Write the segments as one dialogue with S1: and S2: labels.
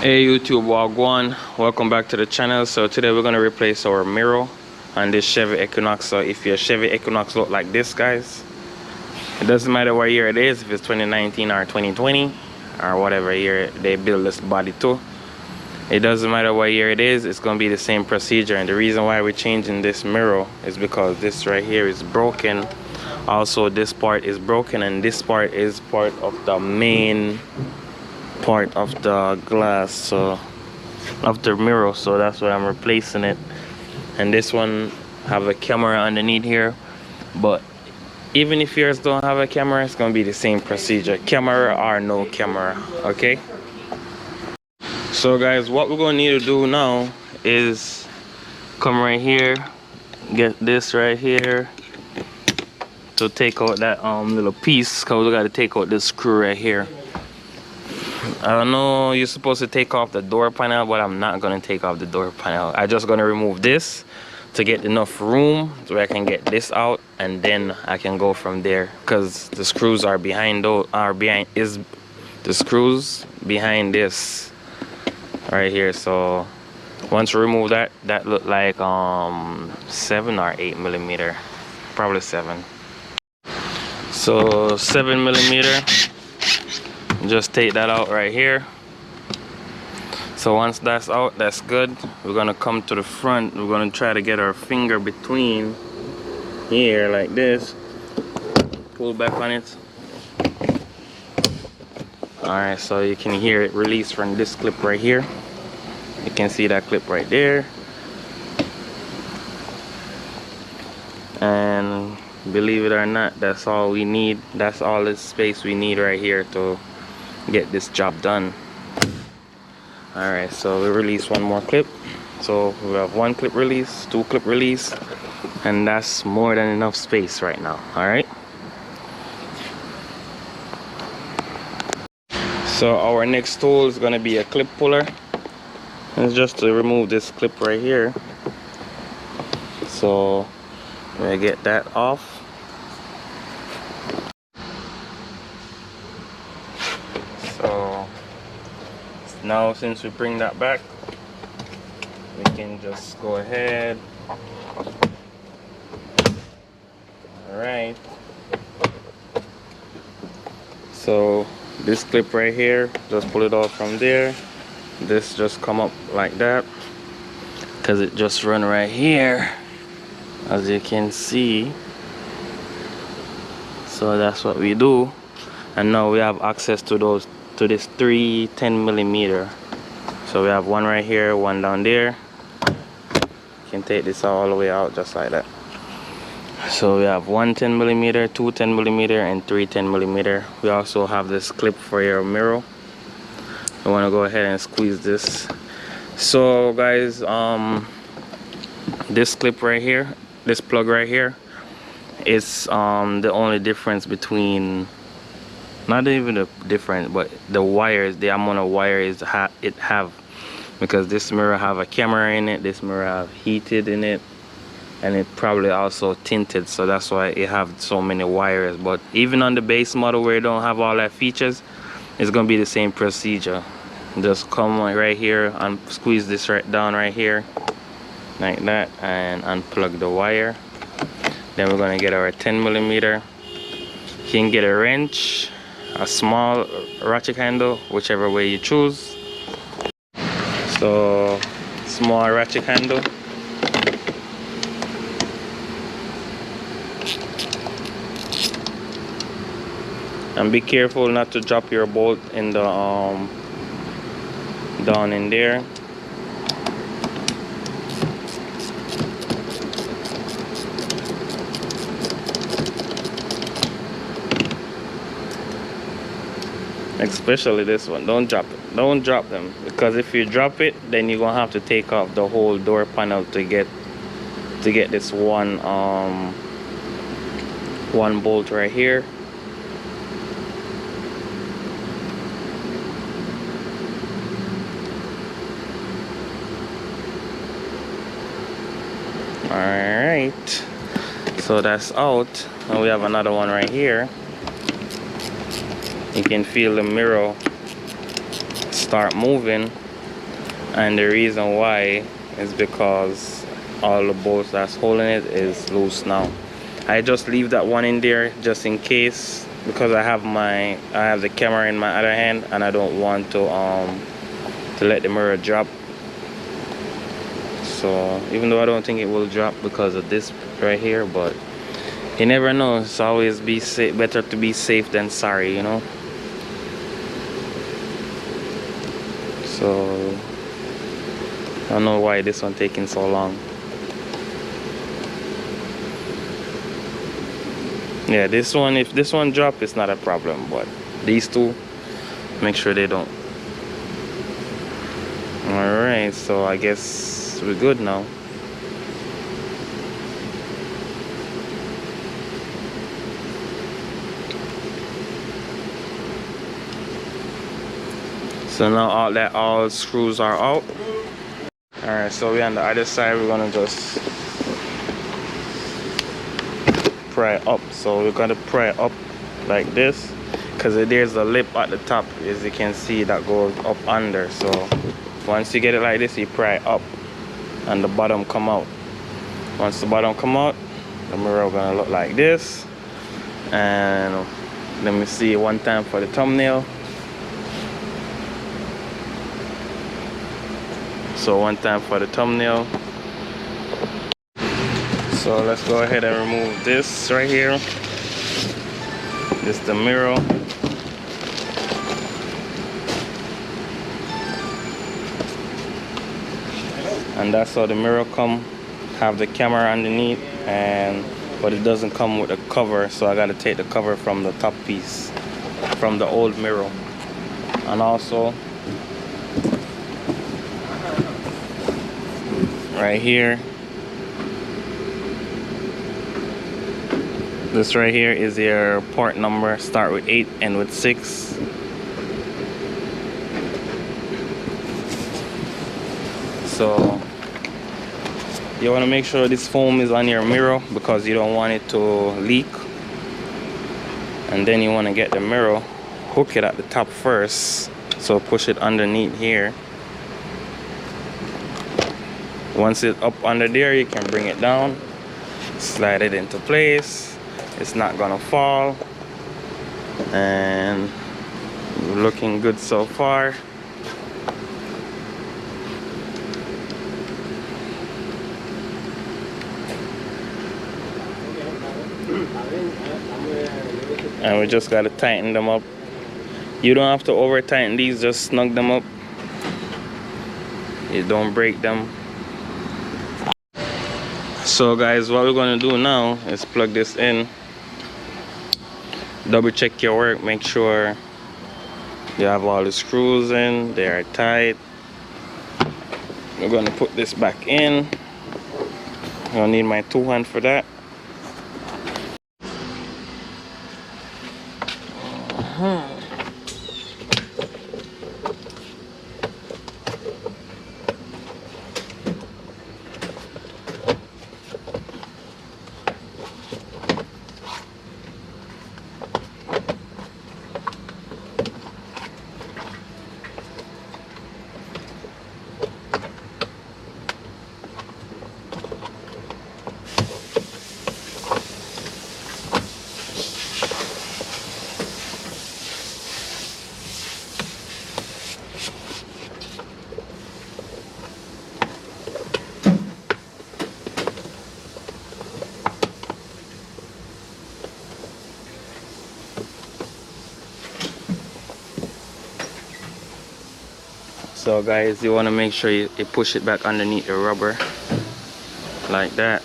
S1: Hey YouTube, Wagwan, welcome back to the channel. So today we're going to replace our mirror on this Chevy Equinox. So if your Chevy Equinox look like this, guys, it doesn't matter what year it is, if it's 2019 or 2020 or whatever year they build this body to. It doesn't matter what year it is, it's going to be the same procedure. And the reason why we're changing this mirror is because this right here is broken. Also this part is broken, and this part is part of the main part of the glass, so of the mirror, so that's why I'm replacing it. And this one have a camera underneath here, but even if yours don't have a camera, it's gonna be the same procedure, camera or no camera. Okay, so guys, what we're gonna need to do now is come right here, get this right here to take out that little piece, because we got to take out this screw right here. I know you're supposed to take off the door panel, but I'm not going to take off the door panel. I'm just going to remove this to get enough room so I can get this out, and then I can go from there, because the screws are behind the screws behind this right here. So once you remove that look like 7 or 8 millimeter, probably 7. So 7 millimeter. Just take that out right here. So once that's out, that's good. We're gonna come to the front. We're gonna try to get our finger between here like this. Pull back on it. Alright, so you can hear it release from this clip right here. You can see that clip right there. And believe it or not, that's all we need. That's all the space we need right here to get this job done. Alright, so we release one more clip. So we have 1 clip release, 2 clip release, and that's more than enough space right now. Alright, so our next tool is going to be a clip puller. It's just to remove this clip right here. So we get that off. So now since we bring that back, we can just go ahead. Alright, so this clip right here, just pull it off from there. This just come up like that because it just run right here, as you can see. So that's what we do. And now we have access to this 3 10 millimeter. So we have one right here, one down there. You can take this all the way out just like that. So we have 1 10 millimeter, 2 10 millimeter, and 3 10 millimeter. We also have this clip for your mirror. I want to go ahead and squeeze this. So guys, this clip right here, this plug right here, is the only difference between, not even the difference, but the wires, the amount of wires it have, because this mirror have a camera in it, this mirror have heated in it, and it probably also tinted, so that's why it have so many wires. But even on the base model where it don't have all that features, it's gonna be the same procedure. Just come right here and squeeze this right down right here like that, and unplug the wire. Then we're gonna get our 10 millimeter. You can get a wrench, a small ratchet handle, whichever way you choose. So small ratchet handle. And be careful not to drop your bolt in the down in there. Especially this one, don't drop it, don't drop them, because if you drop it, then you're gonna have to take off the whole door panel to get this one bolt right here. Alright, so that's out, and we have another one right here. You can feel the mirror start moving. and the reason why is because all the bolts that's holding it is loose now. I just leave that one in there just in case, because I have the camera in my other hand and I don't want to let the mirror drop. So even though I don't think it will drop because of this right here, but you never know. It's always better to be safe than sorry, you know. So I don't know why this one taking so long. Yeah, this one, if this one drop, it's not a problem, but these two, make sure they don't. Alright, so I guess we're good now. So now all screws are out. Alright, so we're on the other side. We're gonna just pry up. So we're gonna pry up like this, because there's a lip at the top, as you can see, that goes up under. So once you get it like this, you pry up and the bottom come out. Once the bottom come out, the mirror gonna look like this. And let me see one time for the thumbnail. So one time for the thumbnail. So let's go ahead and remove this right here. This is the mirror. And that's how the mirror come. Have the camera underneath, but it doesn't come with a cover, so I gotta take the cover from the top piece, from the old mirror. And also right here, this right here is your port number. Start with 8, end with 6. So you want to make sure this foam is on your mirror, because you don't want it to leak. And then you want to get the mirror, hook it at the top first, so push it underneath here. Once it's up under there, you can bring it down, slide it into place. It's not gonna fall, and looking good so far. And we just gotta tighten them up. You don't have to over tighten these, just snug them up. You don't break them. So guys, what we're gonna do now is plug this in. Double check your work, make sure you have all the screws in, they are tight. We're gonna put this back in. I'll need my 2-hand for that. So guys, you want to make sure you push it back underneath the rubber like that,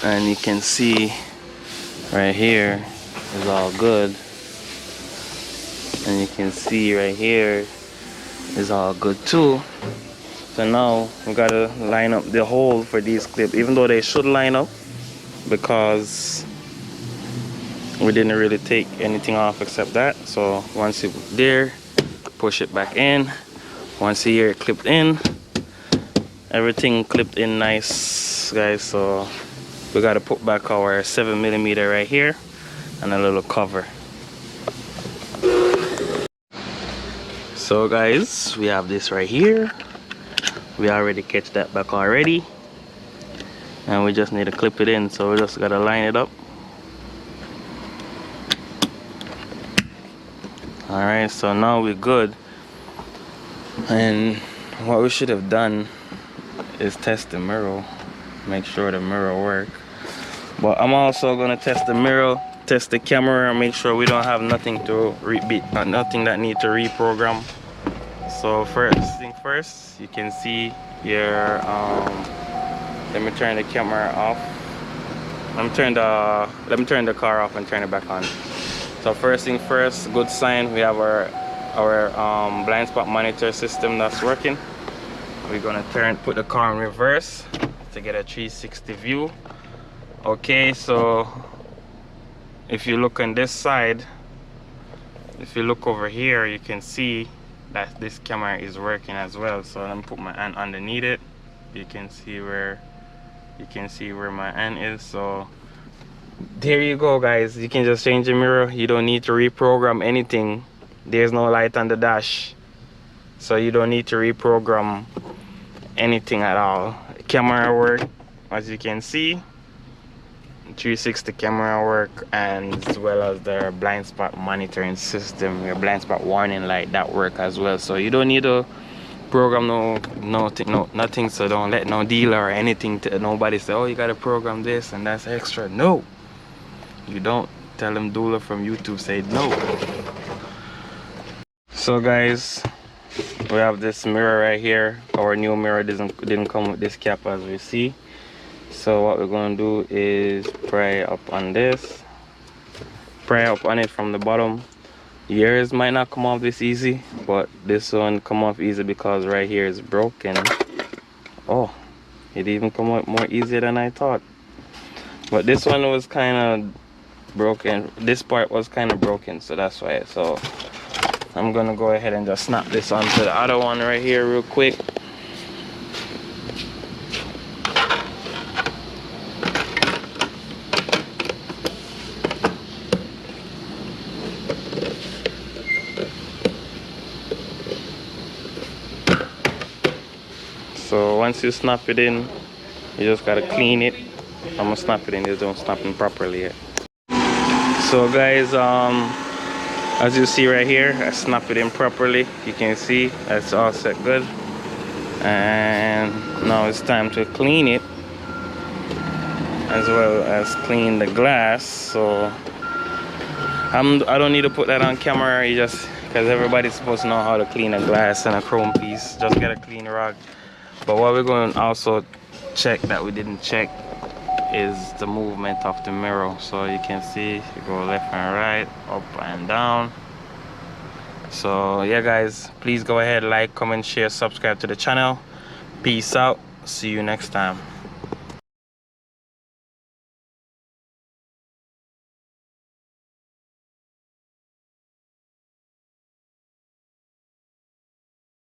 S1: and you can see right here is all good, and you can see right here is all good too. So now we gotta line up the hole for these clips, even though they should line up, because we didn't really take anything off except that. So once it's there, push it back in. Once you hear it clipped in, everything clipped in nice, guys. So we got to put back our 7mm right here and a little cover. So guys, we have this right here. we already catch that back already, and we just need to clip it in. So we just gotta line it up. All right, so now we're good. And what we should have done is test the mirror, make sure the mirror work. But I'm also gonna test the mirror, test the camera, and make sure we don't have nothing to nothing that need to reprogram. So first thing first, you can see your let me turn the camera off. Let me turn the car off and turn it back on. So first thing first, good sign, we have our blind spot monitor system that's working. We're gonna put the car in reverse to get a 360 view. Okay, so if you look on this side, if you look over here, you can see that this camera is working as well. So let me put my hand underneath it. You can see where my hand is. So there you go, guys. You can just change the mirror. You don't need to reprogram anything. There's no light on the dash, so you don't need to reprogram anything at all. Camera work, as you can see, 360 camera work, and as well as the blind spot monitoring system, your blind spot warning light, that work as well. So you don't need to program nothing. So don't let no dealer or anything to nobody say, oh, you gotta program this and that's extra. No, you don't. Tell them Dula from YouTube say no. So guys, we have this mirror right here. Our new mirror didn't come with this cap, as we see. So what we're going to do is pry up on this, pry up on it from the bottom. Yours might not come off this easy, but this one come off easy because right here is broken. Oh, it even come out more easier than I thought. But this one was kind of broken. This part was kind of broken, so that's why. So I'm gonna go ahead and just snap this onto the other one right here real quick. So once you snap it in, you just gotta clean it. I'm gonna snap it in, just don't snap it properly yet. So guys, as you see right here, I snap it in properly. You can see that's all set good. And now it's time to clean it, as well as clean the glass. So I don't need to put that on camera, you just, because everybody's supposed to know how to clean a glass and a chrome piece. Just get a clean rag. But what we're going to also check that we didn't check is the movement of the mirror. So you can see you go left and right, up and down. So yeah guys, please go ahead, like, comment, share, subscribe to the channel. Peace out, see you next time.